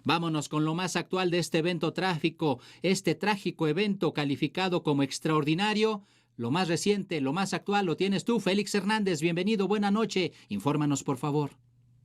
Vámonos con lo más actual de este evento trágico, este trágico evento calificado como extraordinario. Lo más reciente, lo más actual lo tienes tú, Félix Hernández. Bienvenido, buena noche. Infórmanos, por favor.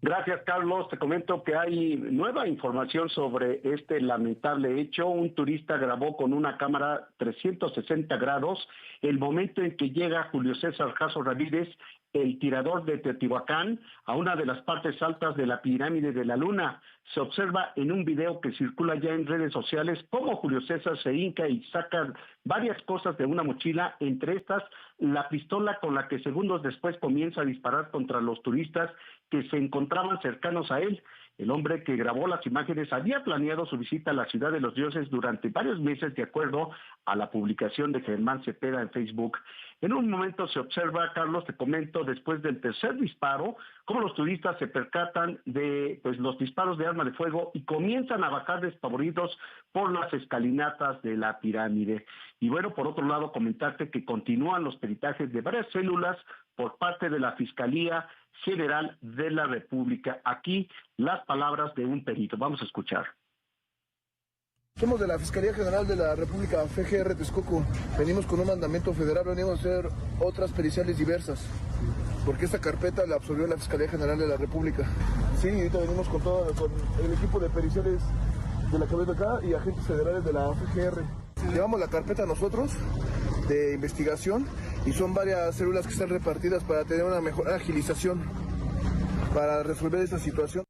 Gracias, Carlos. Te comento que hay nueva información sobre este lamentable hecho. Un turista grabó con una cámara 360 grados el momento en que llega Julio César Jasso Ramírez, el tirador de Teotihuacán, a una de las partes altas de la pirámide de la Luna. Se observa en un video que circula ya en redes sociales cómo Julio César se hinca y saca varias cosas de una mochila, entre estas la pistola con la que segundos después comienza a disparar contra los turistas que se encontraban cercanos a él. El hombre que grabó las imágenes había planeado su visita a la Ciudad de los Dioses durante varios meses, de acuerdo a la publicación de Germán Cepeda en Facebook. En un momento se observa, Carlos, te comento, después del tercer disparo, cómo los turistas se percatan de los disparos de arma de fuego y comienzan a bajar despavoridos por las escalinatas de la pirámide. Y bueno, por otro lado, comentarte que continúan los peritajes de varias células por parte de la Fiscalía General de la República. Aquí las palabras de un perito. Vamos a escuchar. Somos de la Fiscalía General de la República, FGR Texcoco. Venimos con un mandamiento federal, venimos a hacer otras periciales diversas, porque esta carpeta la absorbió la Fiscalía General de la República. Sí, ahorita venimos con el equipo de periciales de la cabeza acá y agentes federales de la FGR. Llevamos la carpeta nosotros de investigación y son varias células que están repartidas para tener una mejor agilización para resolver esta situación.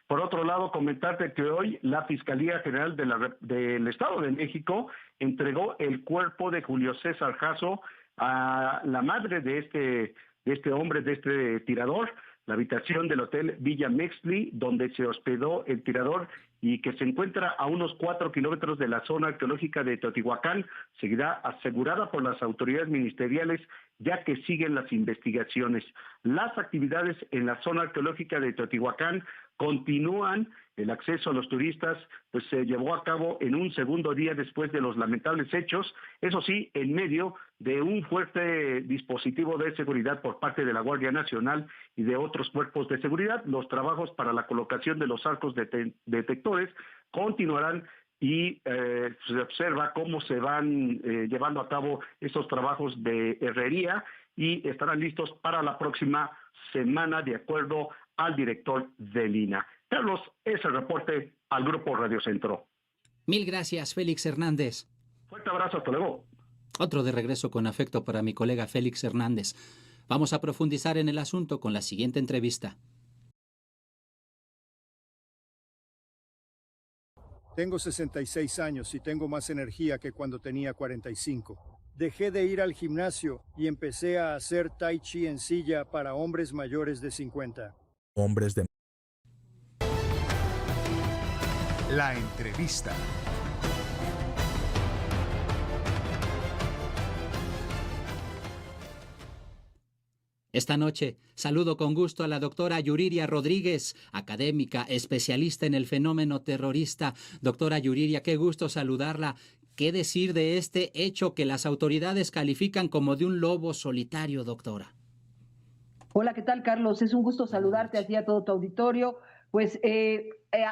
Por otro lado, comentarte que hoy la Fiscalía General del Estado de México entregó el cuerpo de Julio César Jasso a la madre de este hombre, de este tirador, la habitación del Hotel Villa Mextli, donde se hospedó el tirador y que se encuentra a unos 4 kilómetros de la zona arqueológica de Teotihuacán, seguirá asegurada por las autoridades ministeriales, ya que siguen las investigaciones. Las actividades en la zona arqueológica de Teotihuacán continúan. El acceso a los turistas se llevó a cabo en un segundo día después de los lamentables hechos, eso sí, en medio de un fuerte dispositivo de seguridad por parte de la Guardia Nacional y de otros cuerpos de seguridad. Los trabajos para la colocación de los arcos detectores continuarán y se observa cómo se van llevando a cabo estos trabajos de herrería y estarán listos para la próxima semana, de acuerdo al director del INAH. Carlos, es el reporte al Grupo Radio Centro. Mil gracias, Félix Hernández. Fuerte abrazo, hasta luego. Otro de regreso con afecto para mi colega Félix Hernández. Vamos a profundizar en el asunto con la siguiente entrevista. Tengo 66 años y tengo más energía que cuando tenía 45. Dejé de ir al gimnasio y empecé a hacer tai chi en silla para hombres mayores de 50. Hombres de... La entrevista. Esta noche saludo con gusto a la doctora Yuriria Rodríguez, académica, especialista en el fenómeno terrorista. Doctora Yuriria, qué gusto saludarla. ¿Qué decir de este hecho que las autoridades califican como de un lobo solitario, doctora? Hola, ¿qué tal, Carlos? Es un gusto saludarte a ti y a todo tu auditorio. Pues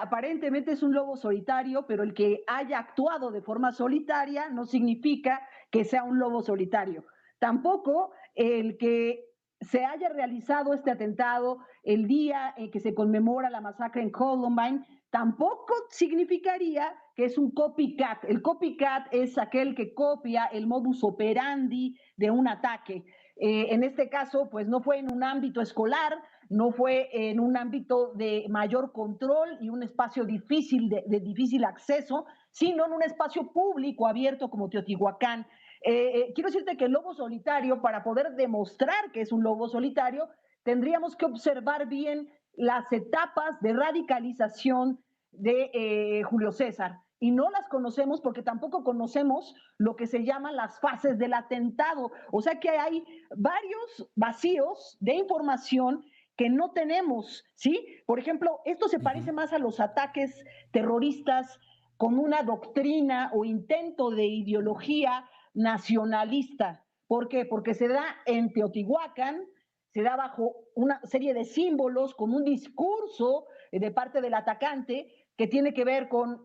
aparentemente es un lobo solitario, pero el que haya actuado de forma solitaria no significa que sea un lobo solitario. Tampoco el que se haya realizado este atentado el día en que se conmemora la masacre en Columbine, tampoco significaría que es un copycat. El copycat es aquel que copia el modus operandi de un ataque. En este caso, pues no fue en un ámbito escolar, no fue en un ámbito de mayor control y un espacio difícil de difícil acceso, sino en un espacio público abierto como Teotihuacán. Quiero decirte que el lobo solitario, para poder demostrar que es un lobo solitario, tendríamos que observar bien las etapas de radicalización de Julio César. Y no las conocemos porque tampoco conocemos lo que se llaman las fases del atentado. O sea que hay varios vacíos de información que no tenemos, ¿sí? Por ejemplo, esto se parece más a los ataques terroristas con una doctrina o intento de ideología nacionalista. ¿Por qué? Porque se da en Teotihuacán, se da bajo una serie de símbolos, con un discurso de parte del atacante, que tiene que ver con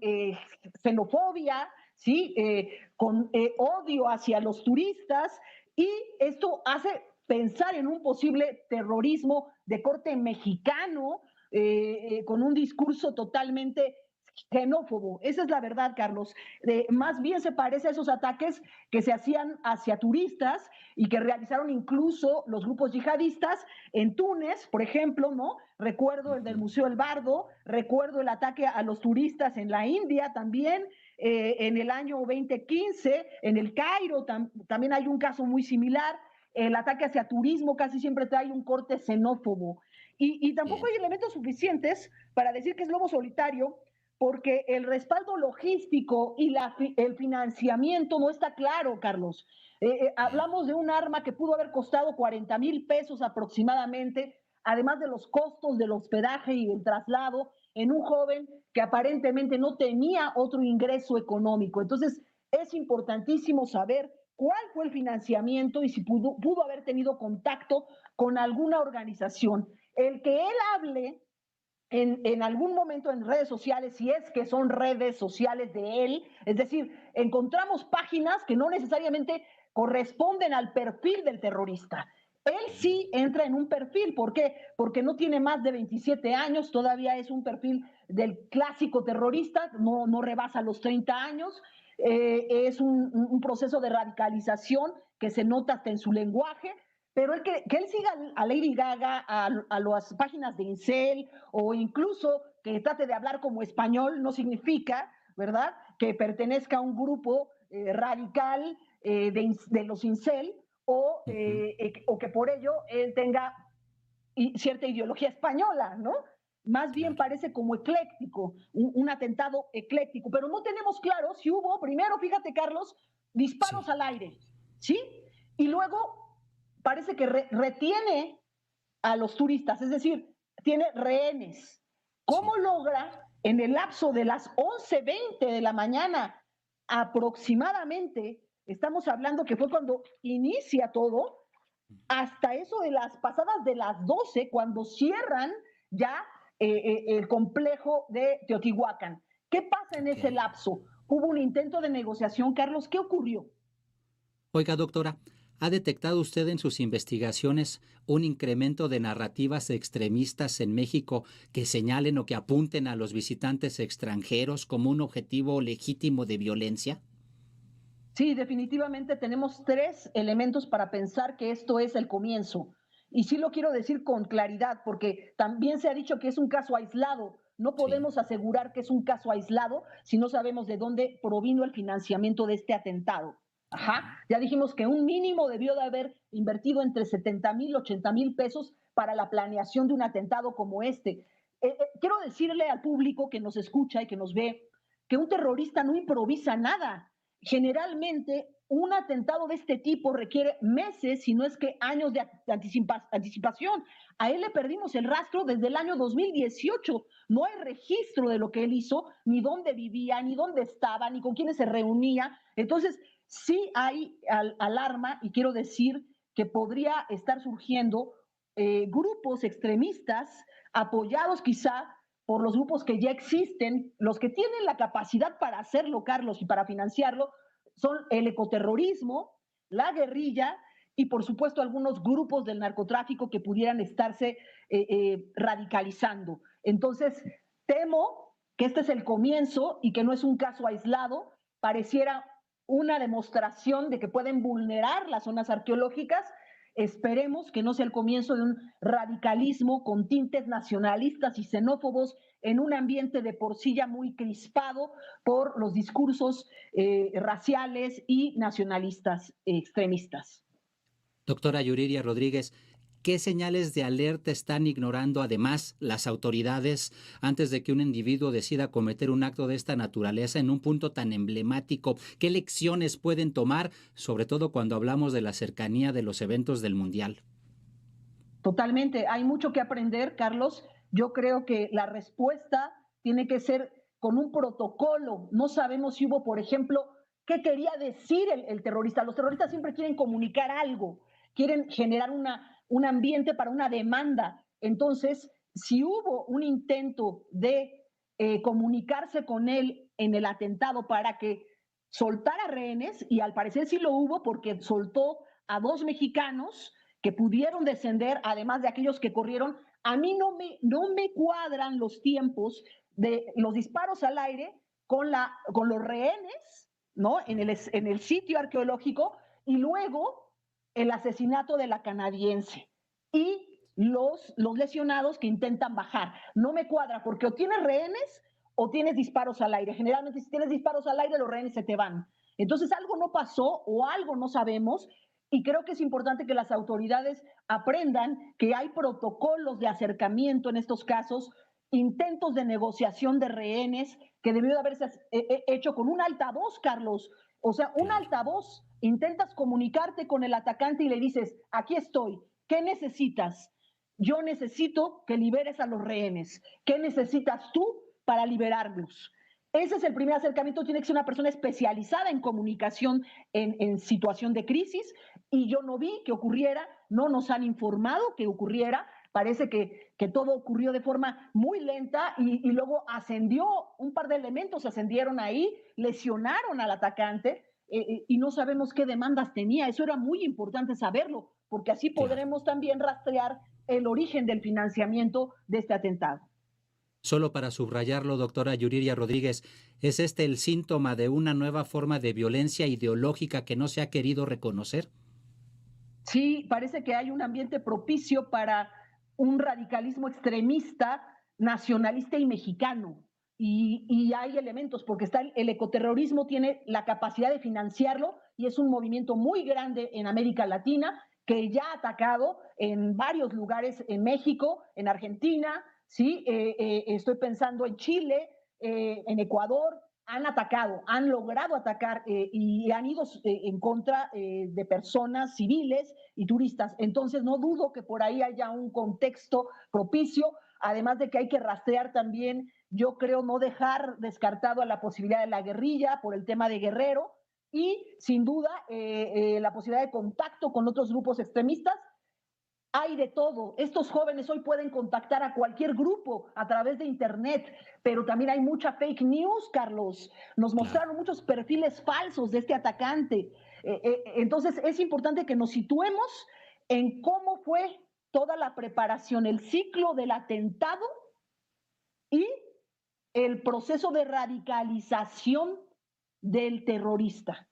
xenofobia, ¿sí? Con odio hacia los turistas, y esto hace pensar en un posible terrorismo de corte mexicano, con un discurso totalmente xenófobo. Esa es la verdad, Carlos. Más bien se parece a esos ataques que se hacían hacia turistas y que realizaron incluso los grupos yihadistas en Túnez, por ejemplo, ¿no? Recuerdo el del Museo El Bardo, recuerdo el ataque a los turistas en la India también, en el año 2015, en el Cairo también hay un caso muy similar. El ataque hacia turismo casi siempre trae un corte xenófobo. Y tampoco hay elementos suficientes para decir que es lobo solitario, porque el respaldo logístico y el financiamiento no está claro, Carlos. Hablamos de un arma que pudo haber costado 40,000 pesos aproximadamente, además de los costos del hospedaje y el traslado, en un joven que aparentemente no tenía otro ingreso económico. Entonces, es importantísimo saber cuál fue el financiamiento y si pudo haber tenido contacto con alguna organización. El que él hable en algún momento en redes sociales, si es que son redes sociales de él, es decir, encontramos páginas que no necesariamente corresponden al perfil del terrorista. Él sí entra en un perfil. ¿Por qué? Porque no tiene más de 27 años, todavía es un perfil del clásico terrorista, no rebasa los 30 años, es un proceso de radicalización que se nota hasta en su lenguaje, pero que él siga a Lady Gaga, a las páginas de Incel, o incluso que trate de hablar como español, no significa, ¿verdad?, que pertenezca a un grupo radical de los Incel, o que por ello él tenga cierta ideología española, ¿no? Más bien parece como ecléctico, un atentado ecléctico, pero no tenemos claro si hubo, primero, fíjate, Carlos, disparos al aire, ¿sí? Y luego parece que retiene a los turistas, es decir, tiene rehenes. ¿Cómo logra en el lapso de las 11:20 de la mañana aproximadamente, estamos hablando que fue cuando inicia todo, hasta eso de las pasadas de las 12, cuando cierran ya el complejo de Teotihuacán? ¿Qué pasa en ese lapso? ¿Hubo un intento de negociación, Carlos? ¿Qué ocurrió? Oiga, doctora, ¿ha detectado usted en sus investigaciones un incremento de narrativas extremistas en México que señalen o que apunten a los visitantes extranjeros como un objetivo legítimo de violencia? Sí, definitivamente tenemos 3 elementos para pensar que esto es el comienzo. Y sí lo quiero decir con claridad, porque también se ha dicho que es un caso aislado. No podemos asegurar que es un caso aislado si no sabemos de dónde provino el financiamiento de este atentado. Ajá. Ya dijimos que un mínimo debió de haber invertido entre 70,000, 80,000 pesos para la planeación de un atentado como este. Quiero decirle al público que nos escucha y que nos ve que un terrorista no improvisa nada. Generalmente, un atentado de este tipo requiere meses, si no es que años de anticipación. A él le perdimos el rastro desde el año 2018. No hay registro de lo que él hizo, ni dónde vivía, ni dónde estaba, ni con quiénes se reunía. Entonces, sí hay alarma, y quiero decir que podría estar surgiendo grupos extremistas apoyados quizá por los grupos que ya existen. Los que tienen la capacidad para hacerlo, Carlos, y para financiarlo, son el ecoterrorismo, la guerrilla y, por supuesto, algunos grupos del narcotráfico que pudieran estarse radicalizando. Entonces, temo que este es el comienzo y que no es un caso aislado. Pareciera una demostración de que pueden vulnerar las zonas arqueológicas. Esperemos que no sea el comienzo de un radicalismo con tintes nacionalistas y xenófobos en un ambiente de por sí ya muy crispado por los discursos raciales y nacionalistas extremistas. Doctora Yuriria Rodríguez, ¿qué señales de alerta están ignorando además las autoridades antes de que un individuo decida cometer un acto de esta naturaleza en un punto tan emblemático? ¿Qué lecciones pueden tomar, sobre todo cuando hablamos de la cercanía de los eventos del Mundial? Totalmente, hay mucho que aprender, Carlos. Yo creo que la respuesta tiene que ser con un protocolo. No sabemos si hubo, por ejemplo, qué quería decir el terrorista. Los terroristas siempre quieren comunicar algo, quieren generar un ambiente para una demanda. Entonces, si hubo un intento de comunicarse con él en el atentado para que soltara rehenes, y al parecer sí lo hubo porque soltó a 2 mexicanos que pudieron descender, además de aquellos que corrieron. A mí no me cuadran los tiempos de los disparos al aire con los rehenes, ¿no? En el sitio arqueológico, y luego el asesinato de la canadiense y los lesionados que intentan bajar. No me cuadra, porque o tienes rehenes o tienes disparos al aire. Generalmente, si tienes disparos al aire, los rehenes se te van. Entonces, algo no pasó o algo no sabemos, y creo que es importante que las autoridades aprendan que hay protocolos de acercamiento en estos casos, intentos de negociación de rehenes que debió de haberse hecho con un altavoz, Carlos. O sea, un altavoz. Intentas comunicarte con el atacante y le dices, aquí estoy, ¿qué necesitas? Yo necesito que liberes a los rehenes. ¿Qué necesitas tú para liberarlos? Ese es el primer acercamiento. Tiene que ser una persona especializada en comunicación en situación de crisis, y yo no vi que ocurriera, no nos han informado que ocurriera. Parece que todo ocurrió de forma muy lenta, y luego ascendió, un par de elementos ascendieron ahí, lesionaron al atacante, y no sabemos qué demandas tenía. Eso era muy importante saberlo, porque así podremos también rastrear el origen del financiamiento de este atentado. Solo para subrayarlo, doctora Yuriria Rodríguez, ¿es este el síntoma de una nueva forma de violencia ideológica que no se ha querido reconocer? Sí, parece que hay un ambiente propicio para un radicalismo extremista, nacionalista y mexicano. Y hay elementos, porque el ecoterrorismo tiene la capacidad de financiarlo, y es un movimiento muy grande en América Latina, que ya ha atacado en varios lugares, en México, en Argentina, ¿sí? Estoy pensando en Chile, en Ecuador. Han atacado, han logrado atacar, y han ido en contra de personas civiles y turistas. Entonces no dudo que por ahí haya un contexto propicio, además de que hay que rastrear también, yo creo, no dejar descartado a la posibilidad de la guerrilla por el tema de Guerrero, y sin duda la posibilidad de contacto con otros grupos extremistas. Hay de todo. Estos jóvenes hoy pueden contactar a cualquier grupo a través de internet, pero también hay mucha fake news, Carlos. Nos mostraron muchos perfiles falsos de este atacante. Entonces es importante que nos situemos en cómo fue toda la preparación, el ciclo del atentado y el proceso de radicalización del terrorista.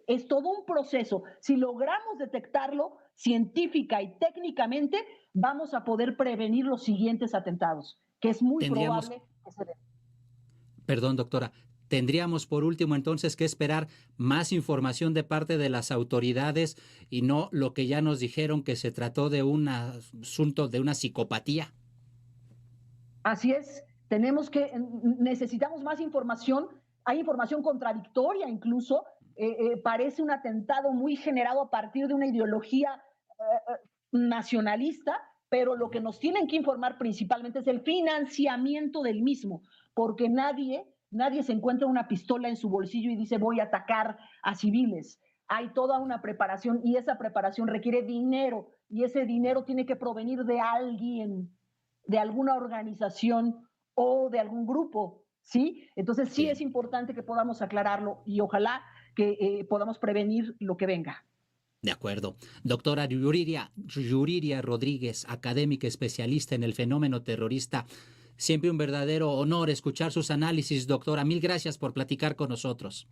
Es todo un proceso. Si logramos detectarlo científica y técnicamente, vamos a poder prevenir los siguientes atentados, que es muy probable que se den. Perdón, doctora. Tendríamos por último entonces que esperar más información de parte de las autoridades, y no lo que ya nos dijeron, que se trató de un asunto de una psicopatía. Así es. Necesitamos más información. Hay información contradictoria incluso. Parece un atentado muy generado a partir de una ideología nacionalista, pero lo que nos tienen que informar principalmente es el financiamiento del mismo, porque nadie se encuentra una pistola en su bolsillo y dice voy a atacar a civiles. Hay toda una preparación, y esa preparación requiere dinero, y ese dinero tiene que provenir de alguien, de alguna organización o de algún grupo, ¿sí? Entonces sí es importante que podamos aclararlo, y ojalá que podamos prevenir lo que venga. De acuerdo. Doctora Yuriria Rodríguez, académica especialista en el fenómeno terrorista, siempre un verdadero honor escuchar sus análisis, doctora. Mil gracias por platicar con nosotros.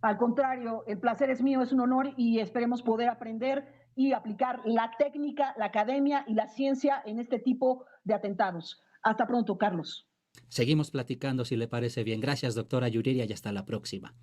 Al contrario, el placer es mío, es un honor, y esperemos poder aprender y aplicar la técnica, la academia y la ciencia en este tipo de atentados. Hasta pronto, Carlos. Seguimos platicando, si le parece bien. Gracias, doctora Yuriria, y hasta la próxima.